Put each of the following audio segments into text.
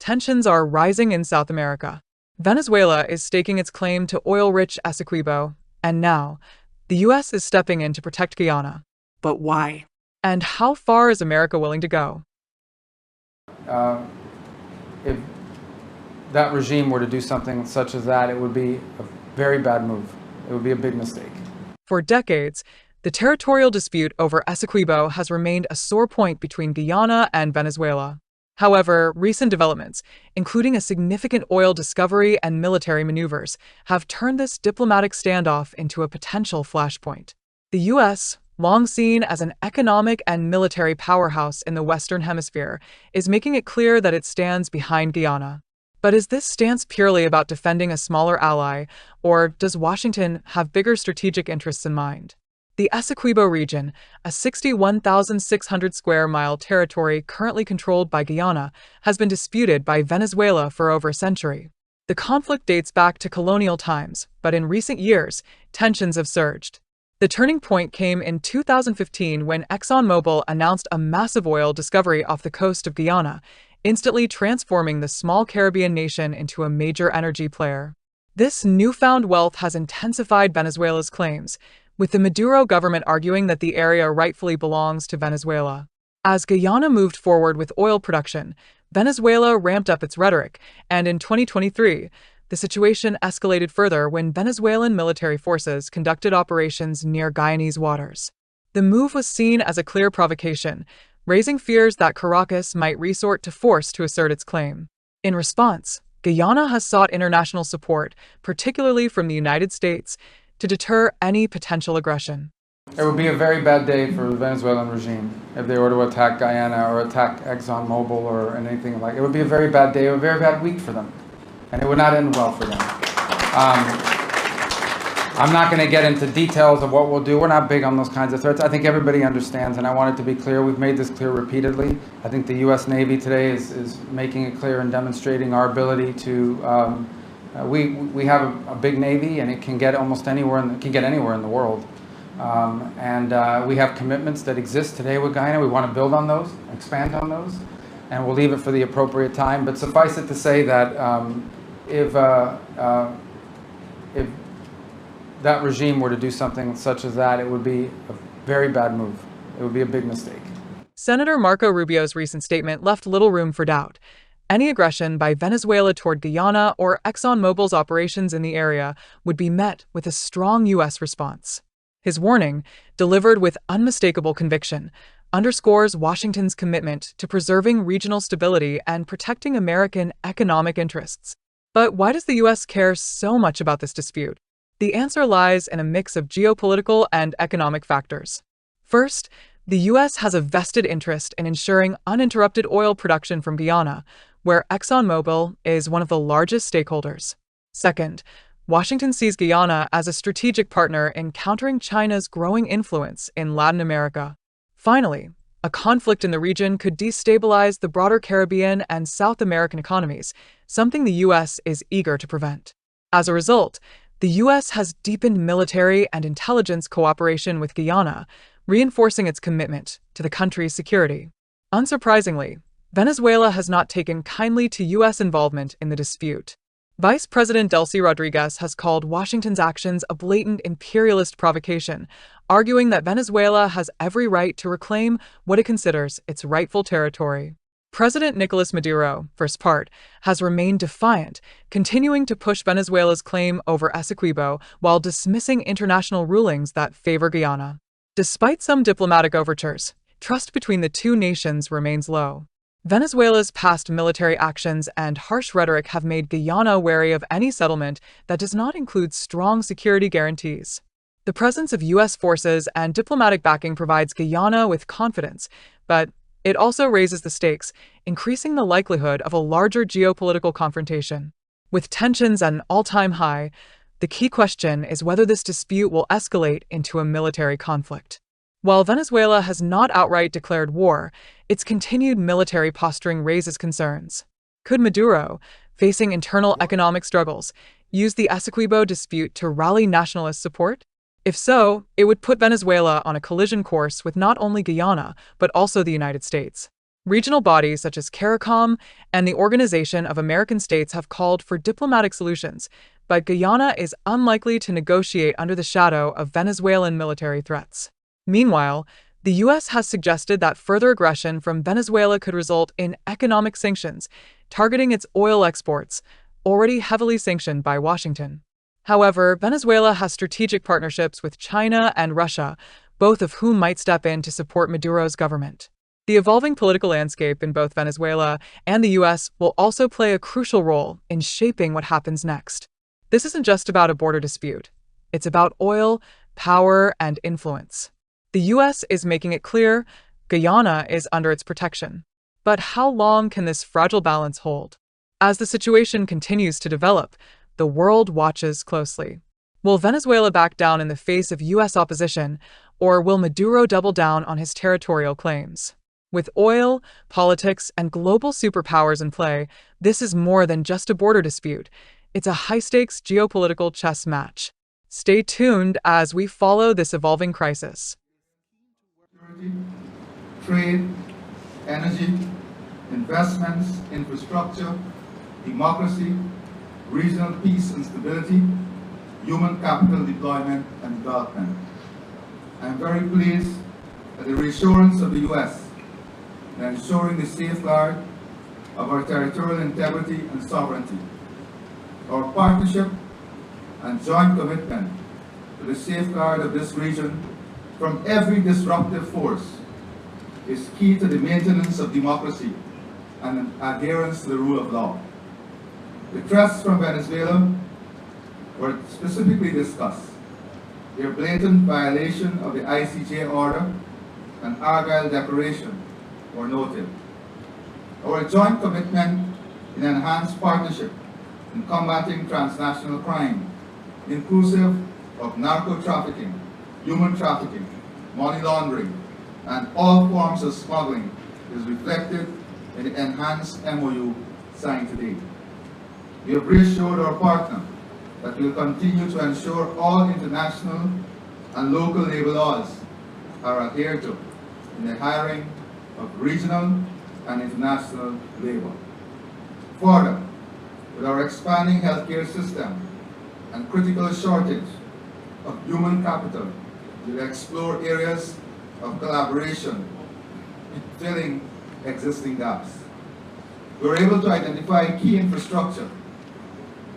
Tensions are rising in South America. Venezuela is staking its claim to oil-rich Essequibo, and now, the US is stepping in to protect Guyana. But why? And how far is America willing to go? If that regime were to do something such as that, it would be a very bad move. It would be a big mistake. For decades, the territorial dispute over Essequibo has remained a sore point between Guyana and Venezuela. However, recent developments, including a significant oil discovery and military maneuvers, have turned this diplomatic standoff into a potential flashpoint. The US, long seen as an economic and military powerhouse in the Western Hemisphere, is making it clear that it stands behind Guyana. But is this stance purely about defending a smaller ally, or does Washington have bigger strategic interests in mind? The Essequibo region, a 61,600 square mile territory currently controlled by Guyana, has been disputed by Venezuela for over a century. The conflict dates back to colonial times, but in recent years, tensions have surged. The turning point came in 2015 when ExxonMobil announced a massive oil discovery off the coast of Guyana, instantly transforming the small Caribbean nation into a major energy player. This newfound wealth has intensified Venezuela's claims, with the Maduro government arguing that the area rightfully belongs to Venezuela. As Guyana moved forward with oil production, Venezuela ramped up its rhetoric, and in 2023, the situation escalated further when Venezuelan military forces conducted operations near Guyanese waters. The move was seen as a clear provocation, raising fears that Caracas might resort to force to assert its claim. In response, Guyana has sought international support, particularly from the United States, to deter any potential aggression. It would be a very bad day for the Venezuelan regime if they were to attack Guyana or attack ExxonMobil or anything like it. It would be a very bad day, a very bad week for them, and it would not end well for them. I'm not going to get into details of what we'll do. We're not big on those kinds of threats. I think everybody understands, and I want it to be clear. We've made this clear repeatedly. I think the U.S. Navy today is making it clear and demonstrating our ability to. We have a big Navy, and it can get almost anywhere. It can get anywhere in the world. We have commitments that exist today with Guyana. We want to build on those, expand on those, and we'll leave it for the appropriate time. But suffice it to say that if that regime were to do something such as that, it would be a very bad move. It would be a big mistake. Senator Marco Rubio's recent statement left little room for doubt. Any aggression by Venezuela toward Guyana or ExxonMobil's operations in the area would be met with a strong U.S. response. His warning, delivered with unmistakable conviction, underscores Washington's commitment to preserving regional stability and protecting American economic interests. But why does the U.S. care so much about this dispute? The answer lies in a mix of geopolitical and economic factors. First, the U.S. has a vested interest in ensuring uninterrupted oil production from Guyana, where ExxonMobil is one of the largest stakeholders. Second, Washington sees Guyana as a strategic partner in countering China's growing influence in Latin America. Finally, a conflict in the region could destabilize the broader Caribbean and South American economies, something the U.S. is eager to prevent. As a result, the U.S. has deepened military and intelligence cooperation with Guyana, reinforcing its commitment to the country's security. Unsurprisingly, Venezuela has not taken kindly to U.S. involvement in the dispute. Vice President Delcy Rodriguez has called Washington's actions a blatant imperialist provocation, arguing that Venezuela has every right to reclaim what it considers its rightful territory. President Nicolas Maduro, for his part, has remained defiant, continuing to push Venezuela's claim over Essequibo while dismissing international rulings that favor Guyana. Despite some diplomatic overtures, trust between the two nations remains low. Venezuela's past military actions and harsh rhetoric have made Guyana wary of any settlement that does not include strong security guarantees. The presence of U.S. forces and diplomatic backing provides Guyana with confidence, but it also raises the stakes, increasing the likelihood of a larger geopolitical confrontation. With tensions at an all-time high, the key question is whether this dispute will escalate into a military conflict. While Venezuela has not outright declared war, its continued military posturing raises concerns. Could Maduro, facing internal economic struggles, use the Essequibo dispute to rally nationalist support? If so, it would put Venezuela on a collision course with not only Guyana, but also the United States. Regional bodies such as CARICOM and the Organization of American States have called for diplomatic solutions, but Guyana is unlikely to negotiate under the shadow of Venezuelan military threats. Meanwhile, the U.S. has suggested that further aggression from Venezuela could result in economic sanctions, targeting its oil exports, already heavily sanctioned by Washington. However, Venezuela has strategic partnerships with China and Russia, both of whom might step in to support Maduro's government. The evolving political landscape in both Venezuela and the U.S. will also play a crucial role in shaping what happens next. This isn't just about a border dispute. It's about oil, power, and influence. The U.S. is making it clear Guyana is under its protection. But how long can this fragile balance hold? As the situation continues to develop, the world watches closely. Will Venezuela back down in the face of U.S. opposition, or will Maduro double down on his territorial claims? With oil, politics, and global superpowers in play, this is more than just a border dispute. It's a high-stakes geopolitical chess match. Stay tuned as we follow this evolving crisis. Security, trade, energy, investments, infrastructure, democracy, regional peace and stability, human capital deployment and development. I am very pleased at the reassurance of the U.S. in ensuring the safeguard of our territorial integrity and sovereignty. Our partnership and joint commitment to the safeguard of this region from every disruptive force is key to the maintenance of democracy and adherence to the rule of law. The threats from Venezuela were specifically discussed. Their blatant violation of the ICJ order and Argyle Declaration were noted. Our joint commitment in enhanced partnership in combating transnational crime, inclusive of narco-trafficking, human trafficking, money laundering, and all forms of smuggling, is reflected in the enhanced MOU signed today. We have reassured our partner that we will continue to ensure all international and local labor laws are adhered to in the hiring of regional and international labor. Further, with our expanding healthcare system and critical shortage of human capital, we will explore areas of collaboration in filling existing gaps. We were able to identify key infrastructure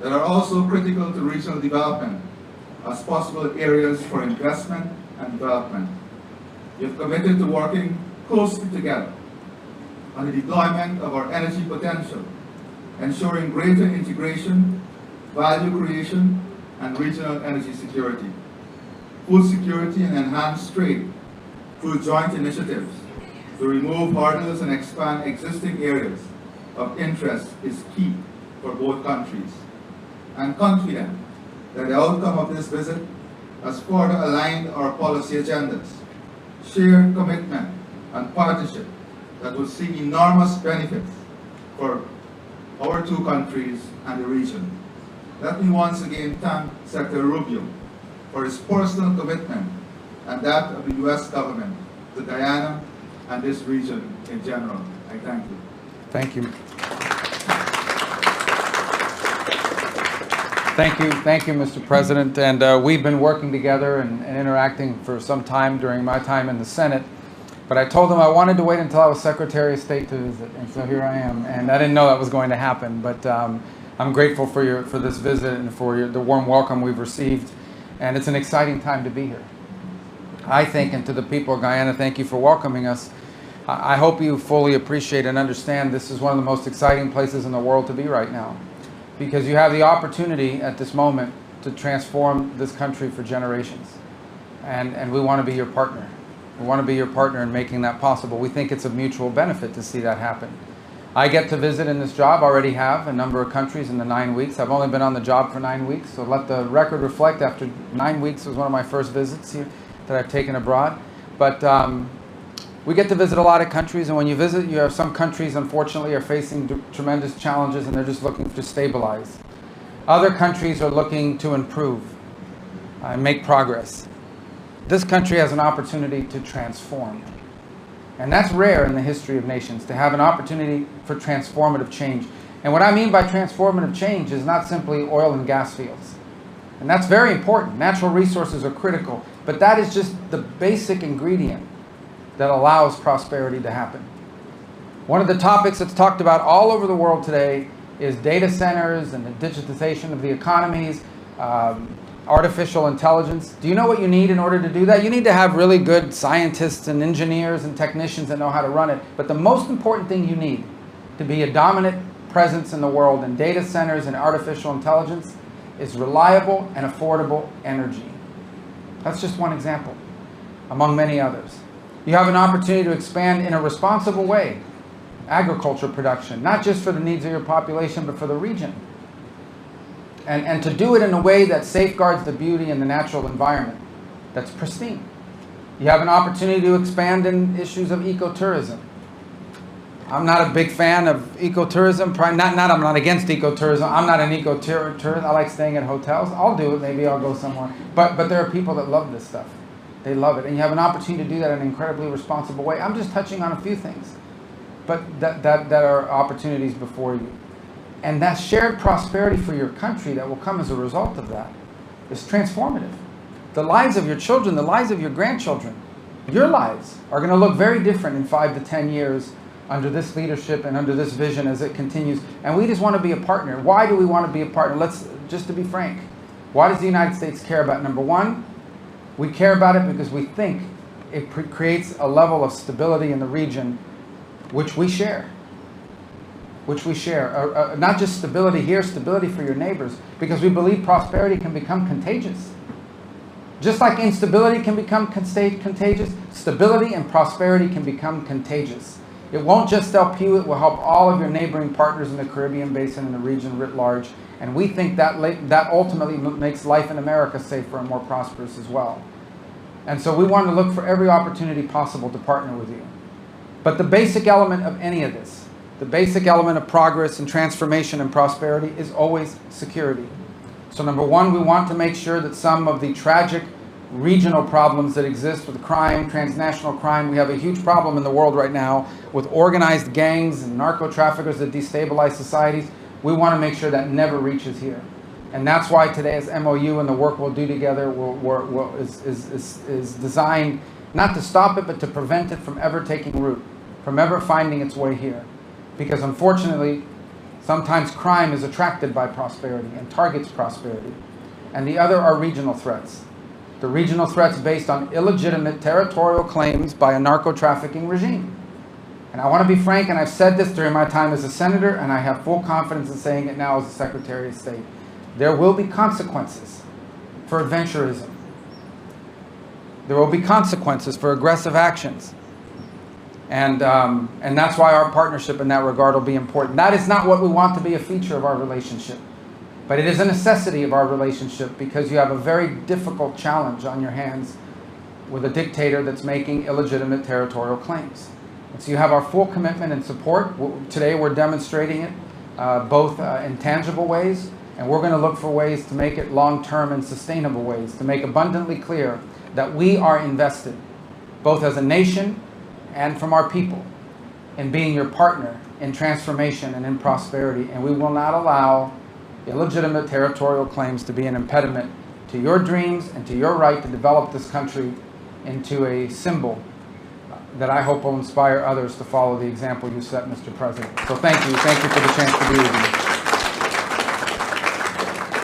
that are also critical to regional development as possible areas for investment and development. We have committed to working closely together on the deployment of our energy potential, ensuring greater integration, value creation, and regional energy security. Food security and enhanced trade through joint initiatives to remove hurdles and expand existing areas of interest is key for both countries. I'm confident that the outcome of this visit has further aligned our policy agendas, shared commitment and partnership that will see enormous benefits for our two countries and the region. Let me once again thank Secretary Rubio for his personal commitment and that of the U.S. government to Guyana and this region in general. I thank you. Thank you. Thank you, Mr. President. And we've been working together and interacting for some time during my time in the Senate. But I told him I wanted to wait until I was Secretary of State to visit, and so here I am. And I didn't know that was going to happen, but I'm grateful for this visit and for the warm welcome we've received. And it's an exciting time to be here. I think, and to the people of Guyana, thank you for welcoming us. I hope you fully appreciate and understand this is one of the most exciting places in the world to be right now, because you have the opportunity at this moment to transform this country for generations. And we want to be your partner. We want to be your partner in making that possible. We think it's a mutual benefit to see that happen. I get to visit in this job, already have, a number of countries in the 9 weeks. I've only been on the job for 9 weeks, so let the record reflect, after 9 weeks was one of my first visits here that I've taken abroad. But we get to visit a lot of countries, and when you visit, you have some countries, unfortunately, are facing tremendous challenges and they're just looking to stabilize. Other countries are looking to improve and make progress. This country has an opportunity to transform. And that's rare in the history of nations, to have an opportunity for transformative change. And what I mean by transformative change is not simply oil and gas fields. And that's very important. Natural resources are critical. But that is just the basic ingredient that allows prosperity to happen. One of the topics that's talked about all over the world today is data centers and the digitization of the economies, artificial intelligence. Do you know what you need in order to do that? You need to have really good scientists and engineers and technicians that know how to run it. But the most important thing you need to be a dominant presence in the world in data centers and artificial intelligence is reliable and affordable energy. That's just one example, among many others. You have an opportunity to expand in a responsible way agriculture production, not just for the needs of your population, but for the region. And to do it in a way that safeguards the beauty and the natural environment that's pristine. You have an opportunity to expand in issues of ecotourism. I'm not a big fan of ecotourism. I'm not against ecotourism. I'm not an ecotourist. I like staying at hotels. I'll do it. Maybe I'll go somewhere. But there are people that love this stuff. They love it. And you have an opportunity to do that in an incredibly responsible way. I'm just touching on a few things, but that are opportunities before you. And that shared prosperity for your country that will come as a result of that is transformative. The lives of your children, the lives of your grandchildren, your lives are going to look very different in 5 to 10 years under this leadership and under this vision as it continues. And we just want to be a partner. Why do we want to be a partner? Just to be frank, why does the United States care about it? Number one, we care about it because we think it creates a level of stability in the region which we share. Not just stability here, stability for your neighbors, because we believe prosperity can become contagious. Just like instability can become contagious, stability and prosperity can become contagious. It won't just help you, it will help all of your neighboring partners in the Caribbean basin and the region writ large. And we think that ultimately makes life in America safer and more prosperous as well. And so we want to look for every opportunity possible to partner with you. But the basic element of any of this, the basic element of progress and transformation and prosperity is always security. So number one, we want to make sure that some of the tragic regional problems that exist with crime, transnational crime, we have a huge problem in the world right now with organized gangs and narco-traffickers that destabilize societies. We want to make sure that never reaches here. And that's why today's MOU and the work we'll do together is designed not to stop it, but to prevent it from ever taking root, from ever finding its way here. Because unfortunately, sometimes crime is attracted by prosperity and targets prosperity. And the other are regional threats. The regional threats based on illegitimate territorial claims by a narco-trafficking regime. And I want to be frank, and I've said this during my time as a senator, and I have full confidence in saying it now as a Secretary of State. There will be consequences for adventurism. There will be consequences for aggressive actions. And that's why our partnership in that regard will be important. That is not what we want to be a feature of our relationship. But it is a necessity of our relationship because you have a very difficult challenge on your hands with a dictator that's making illegitimate territorial claims. And so you have our full commitment and support. Today we're demonstrating it both in tangible ways, and we're going to look for ways to make it long-term and sustainable ways, to make abundantly clear that we are invested, both as a nation and from our people, in being your partner in transformation and in prosperity. And we will not allow illegitimate territorial claims to be an impediment to your dreams and to your right to develop this country into a symbol that I hope will inspire others to follow the example you set, Mr. President. So thank you for the chance to be with you.